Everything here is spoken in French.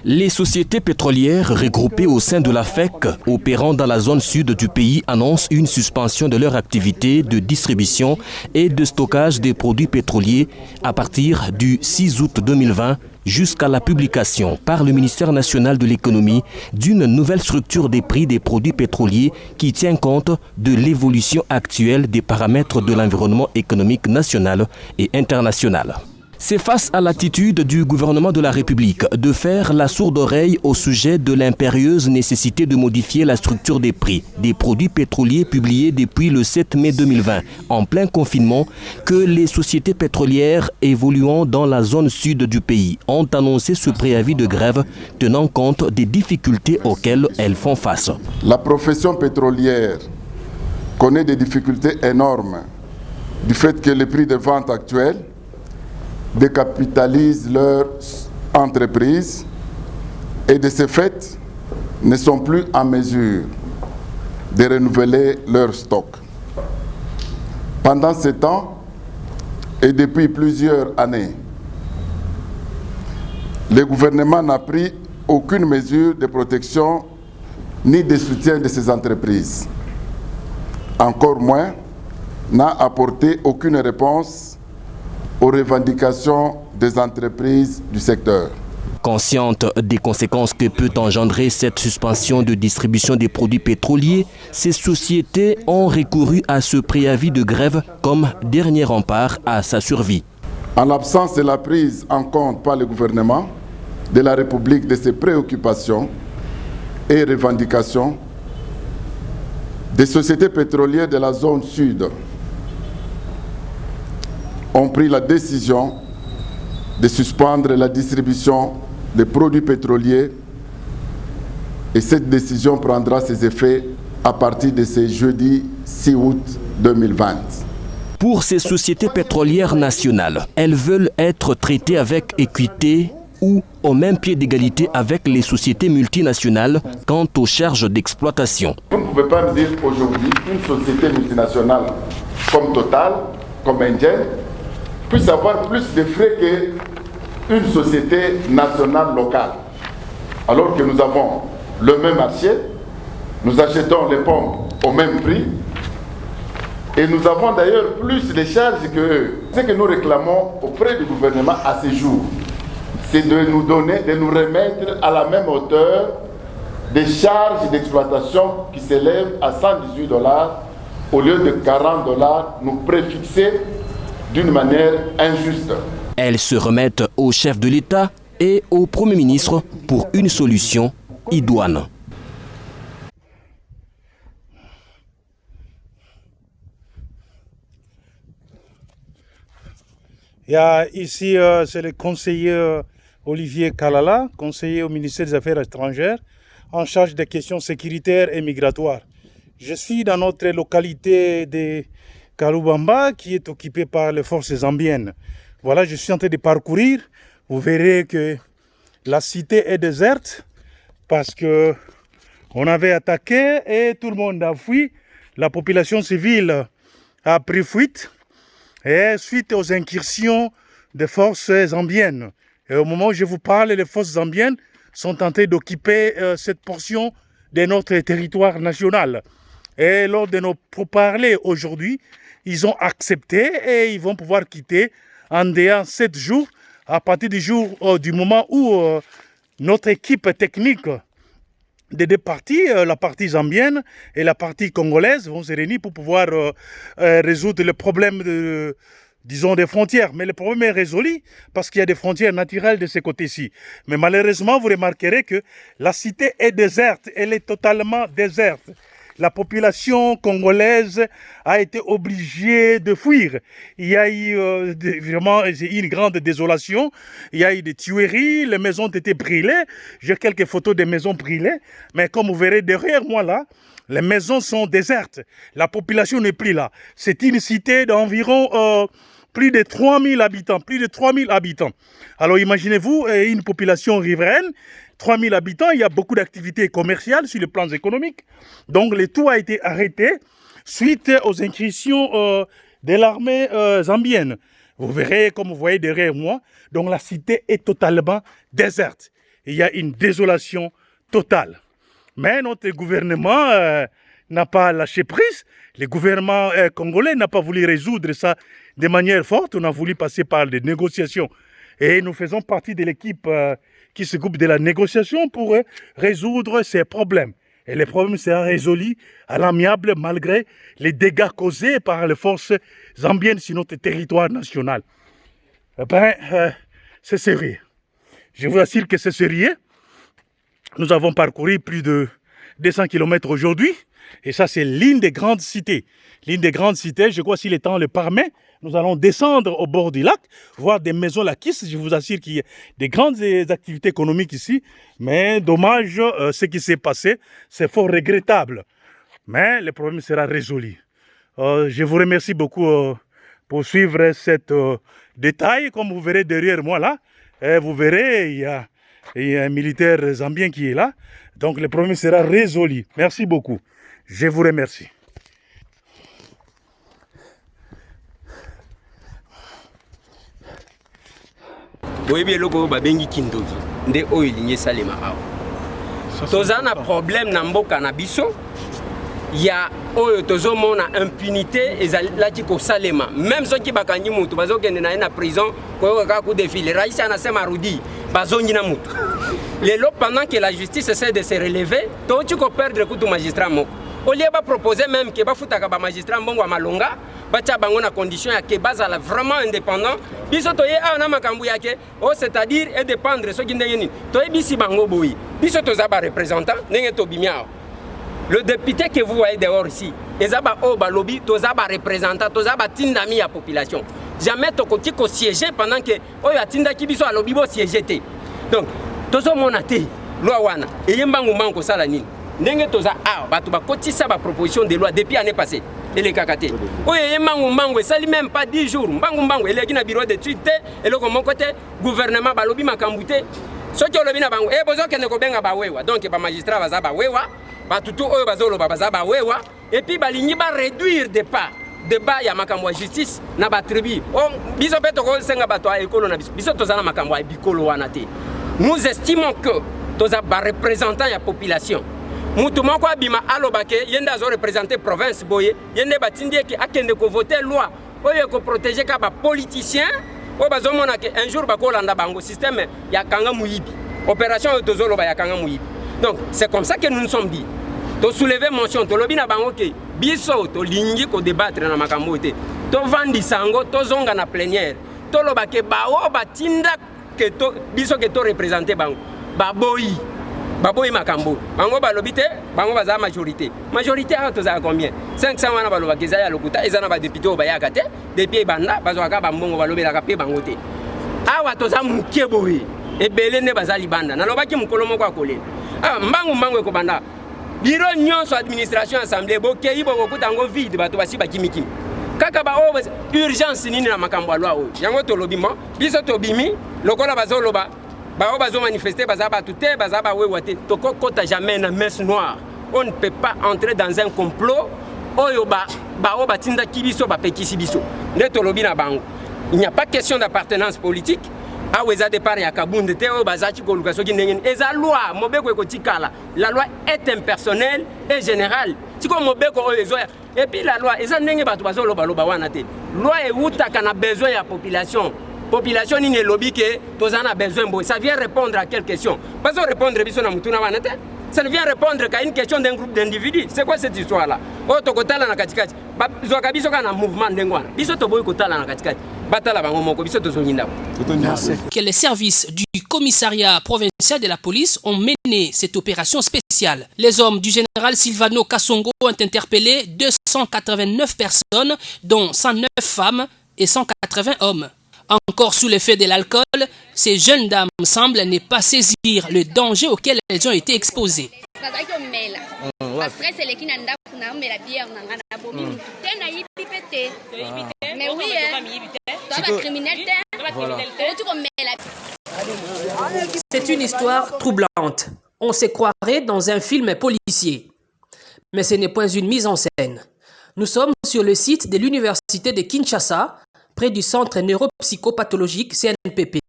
Les sociétés pétrolières regroupées au sein de la FEC, opérant dans la zone sud du pays, annoncent une suspension de leur activité de distribution et de stockage des produits pétroliers à partir du 6 août 2020 jusqu'à la publication par le ministère national de l'économie d'une nouvelle structure des prix des produits pétroliers qui tient compte de l'évolution actuelle des paramètres de l'environnement économique national et international. C'est face à l'attitude du gouvernement de la République de faire la sourde oreille au sujet de l'impérieuse nécessité de modifier la structure des prix des produits pétroliers publiés depuis le 7 mai 2020, en plein confinement, que les sociétés pétrolières évoluant dans la zone sud du pays ont annoncé ce préavis de grève tenant compte des difficultés auxquelles elles font face. La profession pétrolière connaît des difficultés énormes du fait que les prix de vente actuels décapitalisent leur entreprise et de ce fait ne sont plus en mesure de renouveler leur stock. Pendant ce temps et depuis plusieurs années, le gouvernement n'a pris aucune mesure de protection ni de soutien de ces entreprises. Encore moins, n'a apporté aucune réponse aux revendications des entreprises du secteur. Consciente des conséquences que peut engendrer cette suspension de distribution des produits pétroliers, ces sociétés ont recouru à ce préavis de grève comme dernier rempart à sa survie. En l'absence de la prise en compte par le gouvernement de la République de ses préoccupations et revendications, des sociétés pétrolières de la zone sud ont pris la décision de suspendre la distribution des produits pétroliers et cette décision prendra ses effets à partir de ce jeudi 6 août 2020. Pour ces sociétés pétrolières nationales, elles veulent être traitées avec équité ou au même pied d'égalité avec les sociétés multinationales quant aux charges d'exploitation. Vous ne pouvez pas me dire aujourd'hui qu'une société multinationale comme Total, comme Engen, puisse avoir plus de frais qu'une société nationale locale. Alors que nous avons le même marché, nous achetons les pompes au même prix et nous avons d'ailleurs plus de charges qu'eux. Ce que nous réclamons auprès du gouvernement à ce jour, c'est de nous donner, de nous remettre à la même hauteur des charges d'exploitation qui s'élèvent à $118 au lieu de $40 nous préfixés d'une manière injuste. Elles se remettent au chef de l'État et au Premier ministre pour une solution idoine. Il y a ici, c'est le conseiller Olivier Kalala, conseiller au ministère des Affaires étrangères, en charge des questions sécuritaires et migratoires. Je suis dans notre localité de Kalubamba, qui est occupée par les forces zambiennes. Voilà, je suis en train de parcourir. Vous verrez que la cité est déserte parce que on avait attaqué et tout le monde a fui. La population civile a pris fuite et suite aux incursions des forces zambiennes. Et au moment où je vous parle, les forces zambiennes sont en train d'occuper cette portion de notre territoire national. Et lors de nos pourparlers aujourd'hui, ils ont accepté et ils vont pouvoir quitter en dehors 7 jours à partir du moment où notre équipe technique des deux parties, la partie zambienne et la partie congolaise, vont se réunir pour pouvoir résoudre le problème des frontières. Mais le problème est résolu parce qu'il y a des frontières naturelles de ce côté-ci. Mais malheureusement, vous remarquerez que la cité est déserte, elle est totalement déserte. La population congolaise a été obligée de fuir. Il y a eu vraiment une grande désolation. Il y a eu des tueries, les maisons ont été brûlées. J'ai quelques photos des maisons brûlées. Mais comme vous verrez derrière moi là, les maisons sont désertes. La population n'est plus là. C'est une cité d'environ plus de 3000 habitants. Plus de 3000 habitants. Alors imaginez-vous une population riveraine. 3000 habitants, il y a beaucoup d'activités commerciales sur le plan économique. Donc, le tout a été arrêté suite aux incursions de l'armée zambienne. Vous verrez, comme vous voyez derrière moi, donc la cité est totalement déserte. il y a une désolation totale. Mais notre gouvernement n'a pas lâché prise. Le gouvernement congolais n'a pas voulu résoudre ça de manière forte. On a voulu passer par des négociations. Et nous faisons partie de l'équipe qui s'occupe de la négociation pour résoudre ces problèmes. Et les problèmes seront résolus à l'amiable malgré les dégâts causés par les forces zambiennes sur notre territoire national. C'est sérieux. Je vous assure que c'est sérieux. Nous avons parcouru plus de 200 km aujourd'hui. Et ça, c'est l'une des grandes cités. L'une des grandes cités, je crois, si le temps le permet, nous allons descendre au bord du lac, voir des maisons laquistes. Je vous assure qu'il y a des grandes activités économiques ici. Mais dommage, ce qui s'est passé, c'est fort regrettable. Mais le problème sera résolu. Je vous remercie beaucoup pour suivre cet détail. Comme vous verrez derrière moi là, vous verrez, il y a un militaire zambien qui est là. Donc le problème sera résolu. Merci beaucoup. Je vous remercie. boyebi eloko babengi kindoki nde oyo elingi esalema awa toza na problème na mboka na biso ya oyo tozomona impunité ezalaki kosalema même soki bakangi mutu bazokende na ye na prison koyoka kaka coup de fil rais anasema arudi bazongi na mutu lelo pendant que la justice essaie de se relever touti koperdre kutu magistrat moko olie baproposer même ke bafutaka bamagistrat mbongo ya malonga batia bango na condition ya ke bazala vraiment indépendant biso toye awa na makambo yake c'est-à-dire dépendre soki ndenge nini toyebisi bango boyi biso toza bareprésentant ndenge tobimi awa le député que vous voyez dehors ici eza baoyo balobi toza bareprésentant toza batindami ya population jamais tokoki kosiéger pendant que oyo atindaki biso alobi bosiéger te donc tozomona te loi wana eyembangu kosala nini ndenge toza awa bato bakotisa baproposition de loi depuis année passée elekaka te oyo eyembangu esali même pas 10 jours mbangu eleki na bureau d'étude te eloko moko te gouvernement balobi makambo te soki olobi na bango bozokende kobenga bawewa donc bamagistrat baza bawewa batutu oyo bazoloba baza bawewa et puis balingi baréduire débat ya makambo ya justice na batribu biso mpe tokosenga bato ya ekolo na biso toza na makambo ya bikolo wana te nous estimons que toza bareprésentant ya population mutu moko abima alobake yende azoreprésenter province boye yende batindi eke akende kovote loi oyo ekoprotege ka bapoliticien oyo bazomona ke un jour bakolanda bango système ya kanga muyibi opération oyo tozoloba ya kanga muyibi. Donc c'est comme ça que nous nous sommes dit to soulever motion to lobi na bango ke biso to lingi ko débattre na makambo te to vandi sango to zonga na plénière to loba ke bao batinda ke to biso ke to représenter bango baboyi makambo bango balobi te bango baza majorité awa toza combien 500 wana baloba ke za ya lokuta eza na ba député o bayaka te depuis banda bazwaka bambongo balobelaka pe bango te awa toza muke boye ebele ne baza libanda nalobaki mukolo moko akolela mbangu ekobanda biro nyonso administration assemblée bokei bokokuta yango vide bato basi bakimikimi kaka urgence nini na makambo ya loi oyo yango tolobi mo biso tobimi lokola bazoloba bao bazo manifester baza batu te baza bawewa te tokokota jamais na messe noire. On ne peut pas entrer dans un complot oyo bao batinda kibiso bapekisi biso nde tolobi na bango. Il n'y a pas question d'appartenance politique. Aweza départ ya kabunde te oyo bazaki koluka soki ndenge eza loi mobeko ekotikala. La loi est impersonnelle et générale. Tiko mobeko oyo ezoya et puis la loi eza ndenge bato bazoloba loba wana te. Loi eutaka na besoin ya population. Population ni lobby que tozana besoin bo ça vient répondre à quelle question pas répondre biso na mutuna wana te ça ne vient répondre qu'à une question d'un groupe d'individus. C'est quoi cette histoire là o tokotala na katikati zoka biso kana mouvement ndengwana biso to boy kotala na katikati batala bango moko biso tozonyinda que les services du commissariat provincial de la police ont mené cette opération spéciale. Les hommes du général Silvano Kassongo ont interpellé 289 personnes dont 109 femmes et 180 hommes. Encore sous l'effet de l'alcool, ces jeunes dames semblent ne pas saisir le danger auquel elles ont été exposées. C'est une histoire troublante. On se croirait dans un film policier. Mais ce n'est point une mise en scène. Nous sommes sur le site de l'université de Kinshasa, près du centre neuropsychopathologique CNPP.